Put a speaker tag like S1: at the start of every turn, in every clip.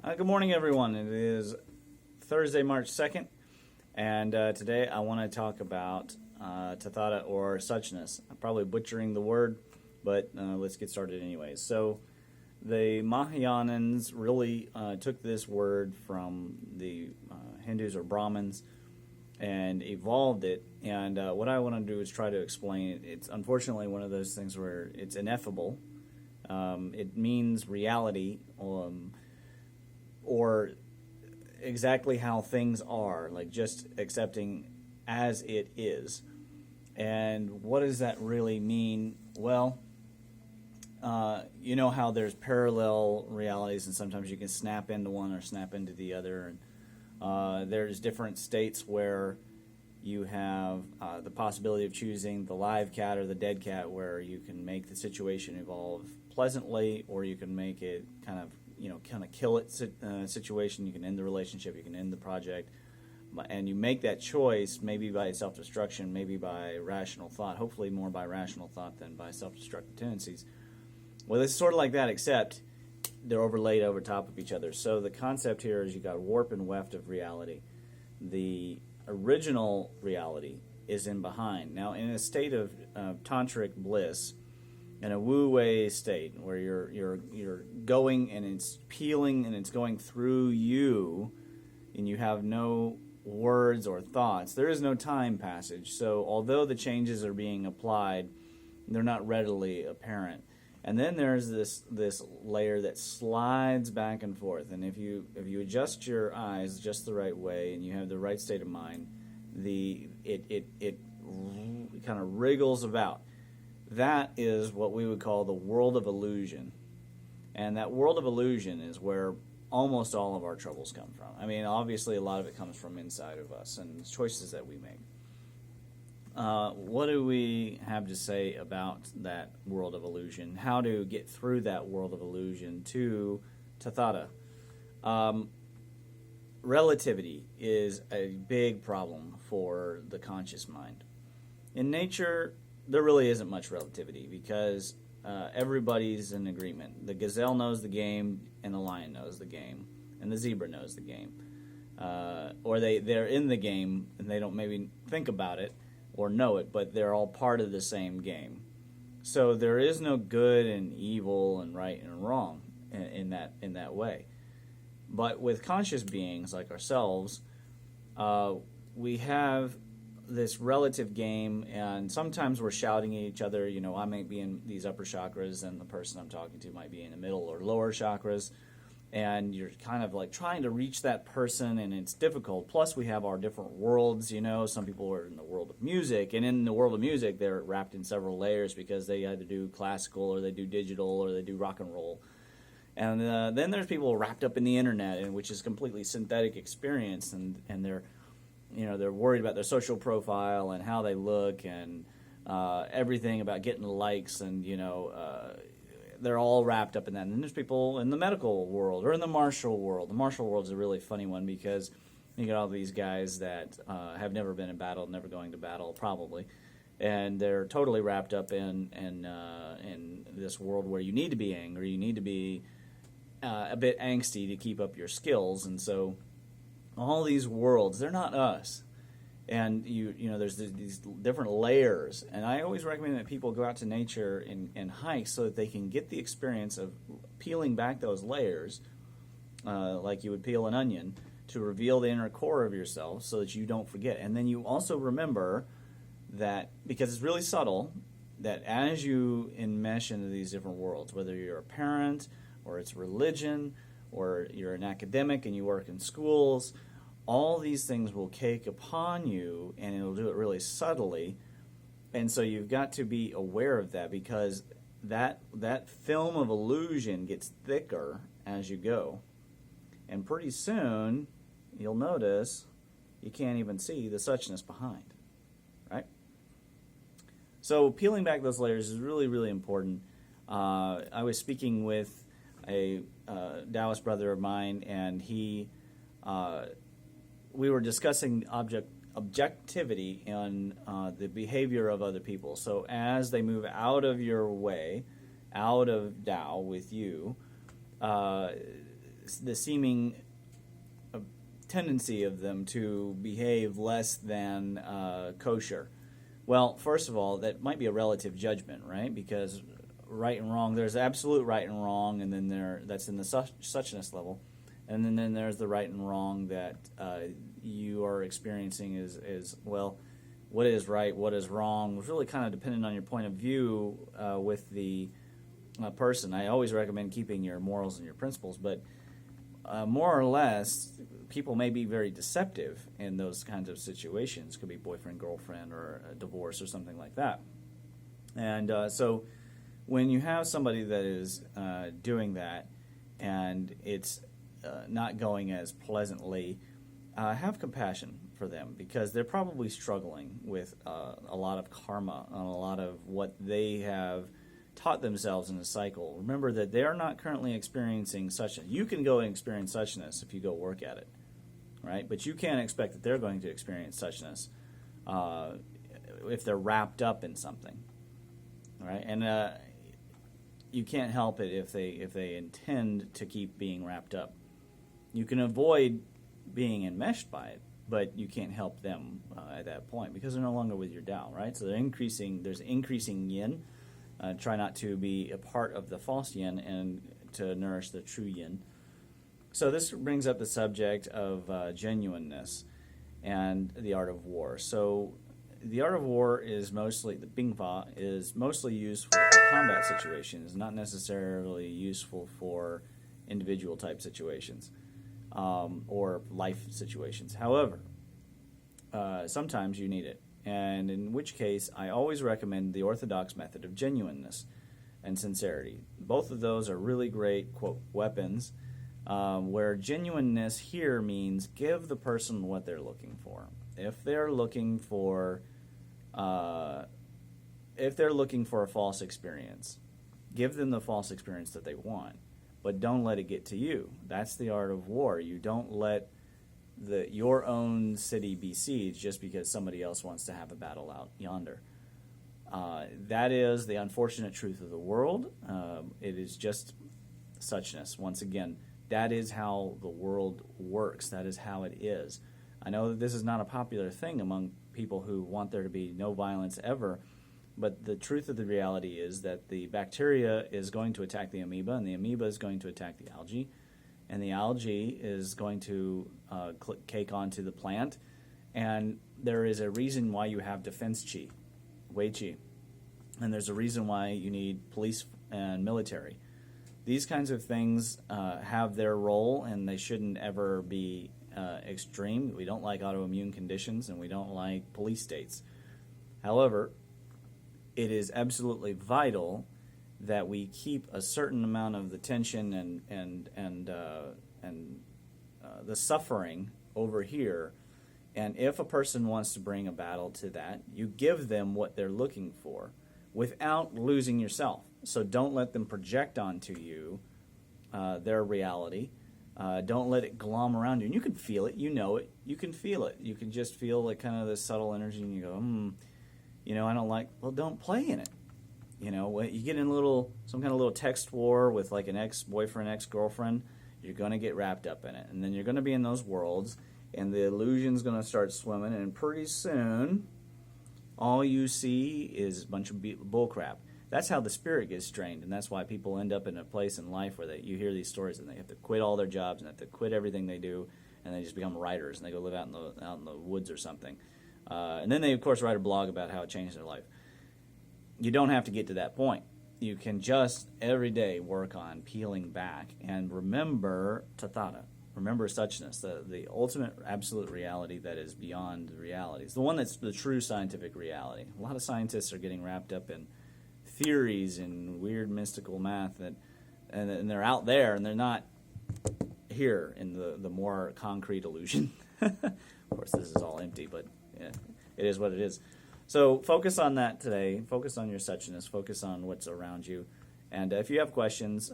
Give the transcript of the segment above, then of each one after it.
S1: Good morning, everyone. It is Thursday, March 2nd, and today I want to talk about Tathata or Suchness. I'm probably butchering the word, but let's get started anyways. So, the Mahayanans really took this word from the Hindus or Brahmins and evolved it. And what I want to do is try to explain it. It's unfortunately one of those things where it's ineffable. It means reality. Or exactly how things are, like just accepting as it is. And what does that really mean? Well, you know how there's parallel realities, and sometimes you can snap into one or snap into the other. And there's different states where you have the possibility of choosing the live cat or the dead cat, where you can make the situation evolve pleasantly, or you can make it kind of kill it situation. You can end the relationship, you can end the project, and you make that choice maybe by self-destruction, maybe by rational thought, hopefully more by rational thought than by self-destructive tendencies. Well, it's sort of like that, except they're overlaid over top of each other. So the concept here is you got warp and weft of reality. The original reality is in behind. Now, in a state of tantric bliss, in a wu-wei state where you're going and it's peeling and it's going through you, and you have no words or thoughts, there is no time passage. So although the changes are being applied, they're not readily apparent. And then there's this layer that slides back and forth. And if you adjust your eyes just the right way and you have the right state of mind, it kind of wriggles about. That is what we would call the world of illusion. And that world of illusion is where almost all of our troubles come from. I mean, obviously a lot of it comes from inside of us and choices that we make. What do we have to say about that world of illusion? How to get through that world of illusion to Tathata? Relativity is a big problem for the conscious mind. In nature, there really isn't much relativity because everybody's in agreement. The gazelle knows the game, and the lion knows the game, and the zebra knows the game. Or they're in the game, and they don't maybe think about it or know it, but they're all part of the same game. So there is no good and evil and right and wrong in that way. But with conscious beings like ourselves, we have this relative game, and sometimes we're shouting at each other. You know, I might be in these upper chakras, and the person I'm talking to might be in the middle or lower chakras, and you're kind of like trying to reach that person, and it's difficult. Plus, we have our different worlds. You know, some people are in the world of music, and in the world of music, they're wrapped in several layers because they either do classical, or they do digital, or they do rock and roll. And then there's people wrapped up in the internet, and which is completely synthetic experience, and they're worried about their social profile and how they look and everything about getting likes, and they're all wrapped up in that. And then there's people in the medical world or in the martial world. The martial world is a really funny one because you get all these guys that have never been in battle, never going to battle probably, and they're totally wrapped up in this world where you need to be angry, you need to be a bit angsty to keep up your skills. And so all these worlds, they're not us. And there's these different layers. And I always recommend that people go out to nature and hike so that they can get the experience of peeling back those layers, like you would peel an onion, to reveal the inner core of yourself so that you don't forget. And then you also remember that, because it's really subtle, that as you enmesh into these different worlds, whether you're a parent or it's religion or you're an academic and you work in schools, all these things will cake upon you, and it'll do it really subtly. And so you've got to be aware of that, because that film of illusion gets thicker as you go. And pretty soon, you'll notice you can't even see the suchness behind, right? So peeling back those layers is really, really important. I was speaking with a Taoist brother of mine, and we were discussing objectivity and the behavior of other people. So as they move out of your way, out of Tao with you, the seeming tendency of them to behave less than kosher. Well, first of all, that might be a relative judgment, right? Because right and wrong, there's absolute right and wrong, and then that's in the suchness level, and then there's the right and wrong that you are experiencing is well, what is right, what is wrong. It's really kind of dependent on your point of view with the person. I always recommend keeping your morals and your principles, but more or less, people may be very deceptive in those kinds of situations. It could be boyfriend, girlfriend, or a divorce or something like that. And so when you have somebody that is doing that and it's not going as pleasantly, have compassion for them, because they're probably struggling with a lot of karma and a lot of what they have taught themselves in a cycle. Remember that they are not currently experiencing suchness. You can go and experience suchness if you go work at it, right? But you can't expect that they're going to experience suchness if they're wrapped up in something, right? And you can't help it if they intend to keep being wrapped up. You can avoid being enmeshed by it, but you can't help them at that point because they're no longer with your Tao, right? So there's increasing yin. Try not to be a part of the false yin and to nourish the true yin. So this brings up the subject of genuineness and the art of war. So the art of war is mostly, the bingfa is mostly useful for combat situations, not necessarily useful for individual type situations or life situations. However, sometimes you need it. And in which case, I always recommend the orthodox method of genuineness and sincerity. Both of those are really great, quote, weapons, where genuineness here means give the person what they're looking for. If they're looking for a false experience, give them the false experience that they want, but don't let it get to you. That's the art of war. You don't let your own city be sieged just because somebody else wants to have a battle out yonder. That is the unfortunate truth of the world. It is just suchness. Once again, that is how the world works. That is how it is. I know that this is not a popular thing among people who want there to be no violence ever, but the truth of the reality is that the bacteria is going to attack the amoeba, and the amoeba is going to attack the algae, and the algae is going to cake onto the plant, and there is a reason why you have defense chi, wei chi, and there's a reason why you need police and military. These kinds of things have their role, and they shouldn't ever be extreme. We don't like autoimmune conditions, and we don't like police states. However, it is absolutely vital that we keep a certain amount of the tension and the suffering over here. And if a person wants to bring a battle to that, you give them what they're looking for without losing yourself. So don't let them project onto you their reality. Don't let it glom around you. And you can feel it. You know it. You can feel it. You can just feel like kind of this subtle energy, and you go, I don't like. Well, don't play in it. When you get in some kind of little text war with like an ex-boyfriend, ex-girlfriend, you're going to get wrapped up in it. And then you're going to be in those worlds, and the illusion's going to start swimming, and pretty soon, all you see is a bunch of bullcrap. That's how the spirit gets strained, and that's why people end up in a place in life where you hear these stories, and they have to quit all their jobs, and have to quit everything they do, and they just become writers, and they go live out in the woods or something. And then they, of course, write a blog about how it changed their life. You don't have to get to that point. You can just every day work on peeling back and remember Tathata. Remember suchness, the ultimate absolute reality that is beyond realities. The one that's the true scientific reality. A lot of scientists are getting wrapped up in theories and weird mystical math, and they're out there, and they're not here in the more concrete illusion. Of course, this is all empty, but yeah, it is what it is. So focus on that today. Focus on your suchness. Focus on what's around you. And if you have questions,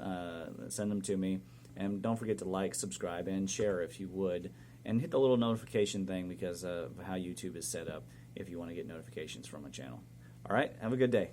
S1: send them to me. And don't forget to like, subscribe, and share if you would. And hit the little notification thing because of how YouTube is set up if you want to get notifications from a channel. All right? Have a good day.